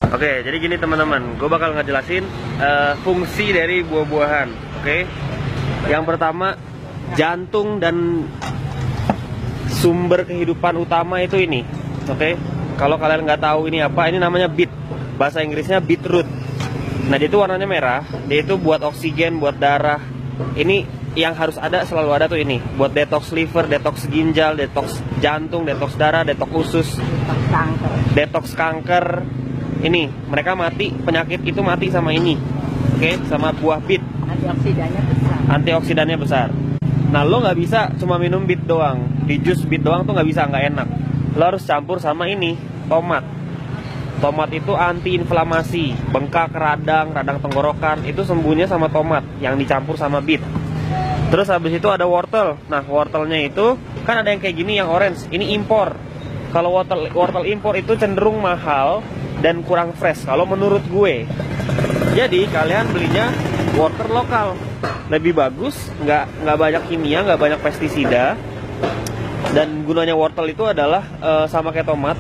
Oke, jadi gini teman-teman, gue bakal ngejelasin fungsi dari buah-buahan. Oke, yang pertama, jantung dan sumber kehidupan utama itu ini. Oke, kalau kalian nggak tahu ini apa, ini namanya beet. Bahasa Inggrisnya beetroot. Nah, dia itu warnanya merah. Dia itu buat oksigen, buat darah. Ini yang harus ada, selalu ada tuh ini. Buat detox liver, detox ginjal, detox jantung, detox darah, detox usus, detox kanker. Ini mereka mati, penyakit itu mati sama ini. Oke, sama buah beet. Antioksidannya besar. Nah, lo nggak bisa cuma minum beet doang. Di jus beet doang tuh nggak bisa, nggak enak. Lo harus campur sama ini, tomat. Tomat itu antiinflamasi, bengkak, radang tenggorokan itu sembuhnya sama tomat yang dicampur sama beet. Terus habis itu ada wortel. Nah, wortelnya itu kan ada yang kayak gini, yang orange. Ini impor. Kalau wortel impor itu cenderung mahal dan kurang fresh kalau menurut gue. Jadi kalian belinya wortel lokal, lebih bagus, nggak banyak kimia, nggak banyak pestisida. Dan gunanya wortel itu adalah sama kayak tomat,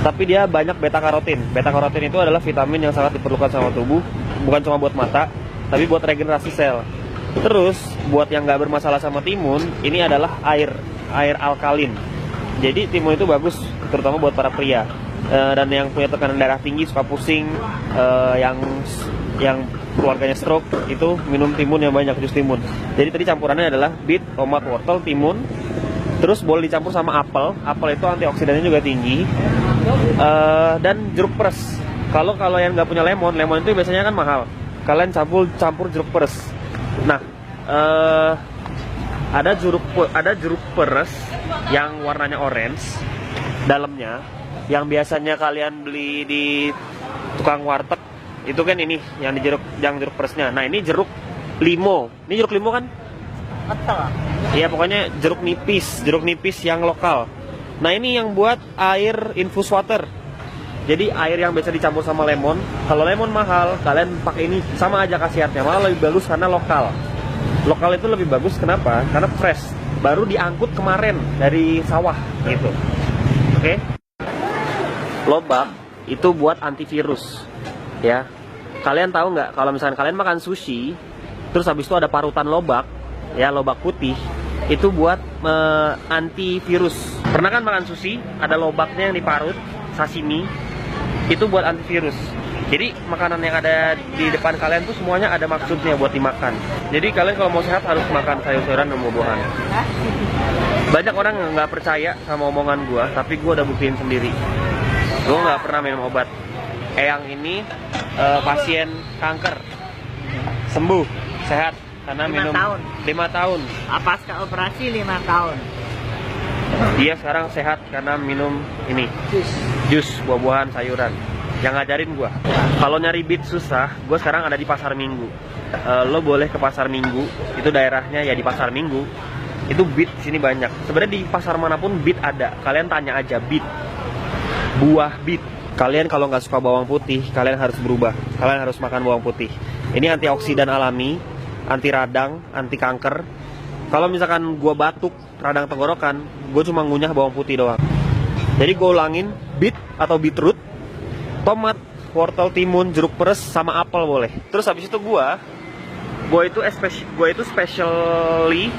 tapi dia banyak beta karotin. Beta karotin itu adalah vitamin yang sangat diperlukan sama tubuh, bukan cuma buat mata, tapi buat regenerasi sel. Terus buat yang nggak bermasalah sama timun, ini adalah air alkalin. Jadi timun itu bagus, terutama buat para pria. Dan yang punya tekanan darah tinggi, suka pusing, yang keluarganya stroke, itu minum timun yang banyak, jus timun. Jadi tadi campurannya adalah beet, tomat, wortel, timun. Terus boleh dicampur sama apel. Apel itu antioksidannya juga tinggi. Dan jeruk peres. Kalau yang nggak punya lemon itu biasanya kan mahal. Kalian campur jeruk peres. Nah, ada jeruk peres yang warnanya orange dalamnya, yang biasanya kalian beli di tukang warteg itu kan ini yang jeruk peresnya. Nah, ini jeruk limo. Ini jeruk limo kan? Betul. Iya, pokoknya jeruk nipis yang lokal. Nah, ini yang buat air infus water. Jadi air yang biasa dicampur sama lemon. Kalau lemon mahal, kalian pakai ini, sama aja khasiatnya. Malah lebih bagus karena lokal. Lokal itu lebih bagus, kenapa? Karena fresh, baru diangkut kemarin dari sawah gitu. Oke? Lobak itu buat antivirus, ya. Kalian tahu nggak kalau misalkan kalian makan sushi, terus habis itu ada parutan lobak, ya, lobak putih, itu buat antivirus. Pernah kan makan sushi, ada lobaknya yang diparut, sashimi, itu buat antivirus. Jadi makanan yang ada di depan kalian tuh semuanya ada maksudnya buat dimakan. Jadi kalian kalau mau sehat harus makan sayur-sayuran dan buah-buahan. Banyak orang nggak percaya sama omongan gua, tapi gua udah buktiin sendiri. Gua nggak pernah minum obat. Eyang ini pasien kanker, sembuh, sehat karena minum 5 tahun. Pasca operasi 5 tahun. Dia sekarang sehat karena minum ini, jus buah-buahan, sayuran. Yang ngajarin gua. Kalau nyari beet susah, gua sekarang ada di Pasar Minggu. Lo boleh ke Pasar Minggu, itu daerahnya ya di Pasar Minggu. Itu beet sini banyak. Sebenarnya di pasar manapun beet ada. Kalian tanya aja beet, buah beet. Kalian kalau nggak suka bawang putih, kalian harus berubah. Kalian harus makan bawang putih. Ini antioksidan alami, anti radang, anti kanker. Kalau misalkan gua batuk, radang tenggorokan, gua cuma ngunyah bawang putih doang. Jadi gua ulangin, beet atau beetroot, tomat, wortel, timun, jeruk peres, sama apel boleh. Terus habis itu gua itu specially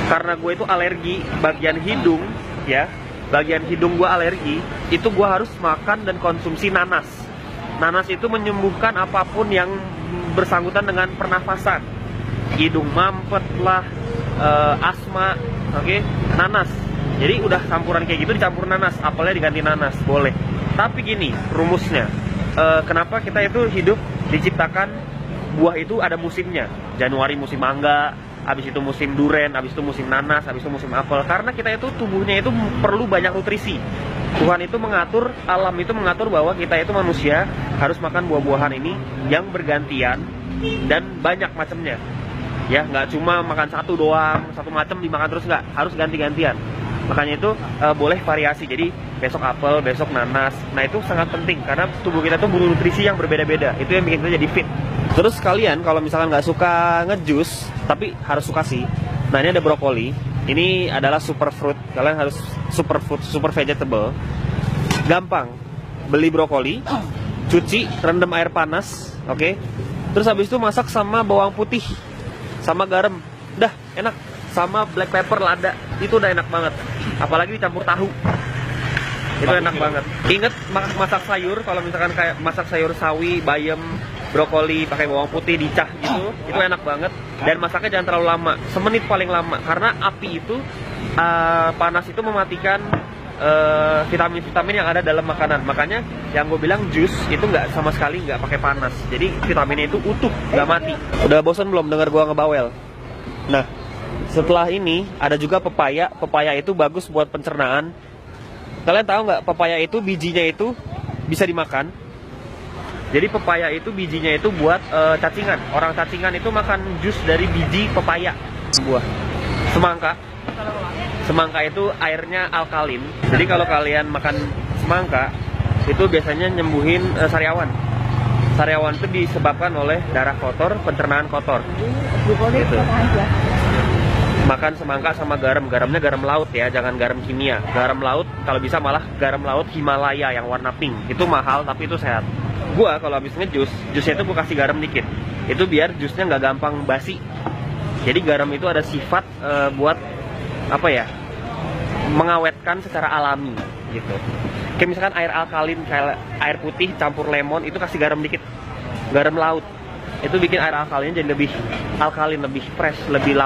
karena gue itu alergi bagian hidung, ya. Bagian hidung gua alergi, itu gua harus makan dan konsumsi nanas. Nanas itu menyembuhkan apapun yang bersangkutan dengan pernafasan. Hidung mampet lah, asma, oke? Nanas. Jadi udah campuran kayak gitu dicampur nanas, apelnya diganti nanas, boleh. Tapi gini, rumusnya, kenapa kita itu hidup diciptakan buah itu ada musimnya. Januari musim mangga, habis itu musim duren, habis itu musim nanas, habis itu musim apel. Karena kita itu tubuhnya itu perlu banyak nutrisi. Tuhan itu mengatur, alam itu mengatur bahwa kita itu manusia harus makan buah-buahan ini yang bergantian dan banyak macamnya. Ya, nggak cuma makan satu doang, satu macam dimakan terus, nggak, harus ganti-gantian. Makanya itu boleh variasi. Jadi besok apel, besok nanas. Nah, itu sangat penting karena tubuh kita tuh butuh nutrisi yang berbeda-beda. Itu yang bikin kita jadi fit. Terus kalian kalau misalkan nggak suka ngejus, tapi harus suka sih. Nah, ini ada brokoli. Ini adalah superfood. Kalian harus super vegetable. Gampang. Beli brokoli, cuci, rendam air panas, oke. Terus habis itu masak sama bawang putih, sama garam, dah enak. Sama black pepper lada, itu udah enak banget. Apalagi dicampur tahu, itu enak banget. Ingat masak sayur, kalau misalkan kayak masak sayur sawi, bayam, brokoli pakai bawang putih dicah gitu, itu enak banget. Dan masaknya jangan terlalu lama, semenit paling lama, karena api itu panas itu mematikan vitamin-vitamin yang ada dalam makanan. Makanya yang gue bilang jus itu nggak sama sekali nggak pakai panas, jadi vitaminnya itu utuh, nggak mati. Udah bosan belum dengar gue ngebawel? Nah, setelah ini ada juga pepaya. Pepaya itu bagus buat pencernaan. Kalian tahu nggak, pepaya itu bijinya itu bisa dimakan. Jadi pepaya itu bijinya itu buat cacingan. Orang cacingan itu makan jus dari biji pepaya. Buah semangka. Semangka itu airnya alkalin. Jadi kalau kalian makan semangka itu biasanya nyembuhin sariawan. Sariawan itu disebabkan oleh darah kotor, pencernaan kotor. Gitu. Makan semangka sama garam. Garamnya garam laut ya, jangan garam kimia. Garam laut, kalau bisa malah garam laut Himalaya yang warna pink. Itu mahal tapi itu sehat. Gua kalau habis ngejus, jusnya itu gua kasih garam dikit. Itu biar jusnya nggak gampang basi. Jadi garam itu ada sifat buat apa ya, mengawetkan secara alami gitu. Kayak misalkan air alkalin, kayak air putih campur lemon, itu kasih garam dikit, garam laut, itu bikin air alkalinnya jadi lebih alkalin, lebih fresh, lebih lama.